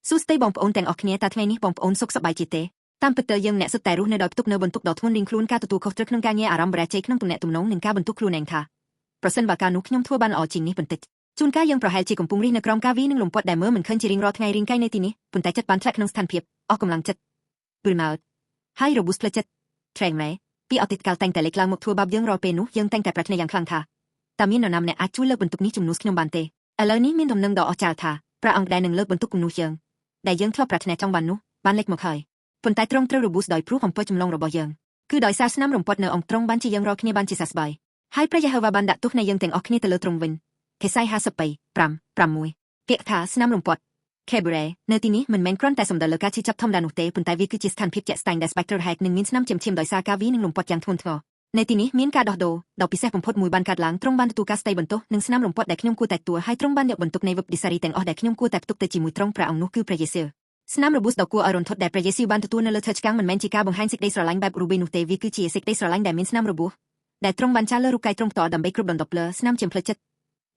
សួស្តីបងប្អូនទាំងអស់គ្នាតើថ្ងៃនេះបងប្អូនសុខសប្បាយជាទេតាមពិតទៅយើងអ្នកសុទ្ធតែរស់នៅដោយផ្ទុកនៅបន្ទុកដ៏ធ្ងន់រៀងខ្លួនការទទួលខុសត្រូវក្នុងការងារអារម្មណ៍បរាជ័យក្នុងទំនាក់ទំនងនិងការបន្ទុកខ្លួនឯងថាប្រសិនបើការនោះខ្ញុំធ្វើបានល្អជាងនេះបន្តិចជួនកាលយើងប្រហែលជាកំពុងរិះនៅក្រោមការវាយនឹងលំពាត់ដែលមើលមិនឃើញជារៀងរាល់ថ្ងៃរាងកាយនៅទីនេះប៉ុន្តែចិត្តបានធ្លាក់ក្នុងស្ថានភាពអស់កម្លាំងចិត្ត burnout ហើយរបួសផ្លូវចិត្ត trauma ពីអតីតកាលតែងតែលេចឡើងមកធ្វើបាបយើងរាល់ពេលនោះយើងតែងតែប្រាថ្នាយ៉ាងខ្លាំងថាតើមាននរណាម្នាក់អាចជួយលើកបន្ទុកនេះជំនួសខ្ញុំបានទេឥឡូវនេះមានដំណឹងដ៏អស្ចារ្យថាព្រះអង្គដែលនឹងលើកបន្ទុកគំនូសយើងដែលយើងធ្លាប់ប្រាថ្នាចង់បាននោះបានលេចមកហើយប៉ុន្តែទ្រង់ត្រូវរបួសដោយព្រោះអំពើចម្លងរបស់យើងគឺដោយសារស្នាមរំពាត់នៅអង្គទ្រង់បានជាយើងរាល់គ្នាបានជាសះស្បើយហើយព្រះយេហូវ៉ាបានដាក់ទោសនៃយើងទាំងអស់គ្នាទៅលើទ្រង់វិញខេសាយ50:5-6ពាក្យថាស្នាមរំពាត់ Kebure នៅទីនេះមិនមែនគ្រាន់តែសំដៅលើការឈឺចាប់ធម្មតានោះទេប៉ុន្តែវាគឺជាស្ថានភាពជាក់ស្ដែងដែល Spectre Head នឹងមានស្នាមឈាមដោយសារការវាយនឹងលំពាត់យ៉ាងធ្ងន់ធ្ងរនៅទីនេះមានការដោះដូរដ៏ពិសេសបំផុតមួយបានកើតឡើងទ្រង់បានទទួលការស្ដីបន្ទោសនិងស្នាមរំពាត់ដែលខ្ញុំគួរតែទទួលហើយទ្រង់បានយកបន្ទុកនៃវិបត្តិសារីទាំងអស់ដែលខ្ញុំគួរតែផ្ទុកទៅជាមួយទ្រង់ព្រះអង្គនោះគឺព្រះយេស៊ូវស្នាមរបួសដ៏គួរឲ្យរន្ធត់ដែលព្រះយេស៊ូវបានទទួលនៅលើឈើឆ្កាងមិនមែនជាការបង្ហាញសេចក្ដីស្រឡាញ់បែបរូបិយនោះទេវាគឺជាសេចក្ដីស្រឡាញ់ដែលមានស្នាមរបួសដែលទ្រង់បានចារលើរូបកាយទ្រង់ផ្ទាល់ដើម្បីគ្រប់ដណ្ដប់លើស្នាមជាផ្លូវចិត្ត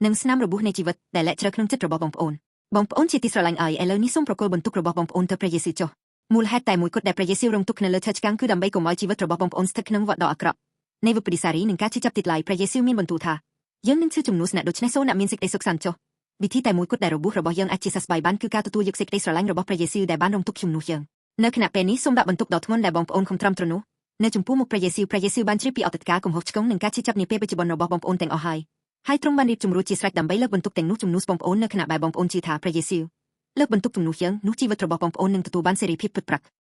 និងស្នាមរបួសនៃជីវិតដែលលាក់ជ្រៅក្នុងចិត្តរបស់បងប្អូនជាទីស្រឡាញ់ឲ្យឥឡូវនេះសូមប្រគល់បន្ទុករបស់បងប្អូនទៅព្រះយេស៊ូវចុះមូលហេតុតែមួយគត់ដែលព្រះយេស៊ូវរងទុក្ខនៅលើឈើឆ្កាងគឺដើម្បីកុំឲ្យជីវិតរបស់បងប្អូនស្ថិតក្នុងវដ្តដ៏អាក្រក់នៃវិបត្តិសារីនិងការឈឺចាប់ទៀតឡើយព្រះយេស៊ូវមានបន្ទូលថាយើងនឹងឈឺជំនួសអ្នកដូច្នេះសូមអ្នកមានសេចក្ដីសុខសាន្តចុះវិធីតែមួយគត់ដែលរបួសរបស់យើងអាចជាសះស្បើយបានគឺការទទួលយកសេចក្ដីស្រឡាញ់របស់ព្រះយេស៊ូវដែលបានរងទុក្ខជំនួសយើងនៅខណៈពេលនេះសូមដាក់បន្ទុកដ៏ធ្ងន់ដែលបងប្អូនខំត្រឹមត្រូវនោះនៅចំពោះមុខព្រះយេស៊ូវបានជ្រាបពីអតីតកាលកំហុសឆ្គងនិងការឈឺចាប់នាពេលបច្ចុប្បន្នរបស់បងប្អូនទាំងអស់ហើយទ្រង់បានរៀបចំរួចជាស្រេចដើម្បីលើកបន្ទុកទាំងនោះជំនួសបងប្អូននៅខណៈដែលបងប្អូនជឿថាព្រះយេស៊ូវលើកបន្ទុកជំនួសយើងនោះជីវិតរបស់បងប្អូននឹងទទួលបានសេរីភាពពិតប្រាកដ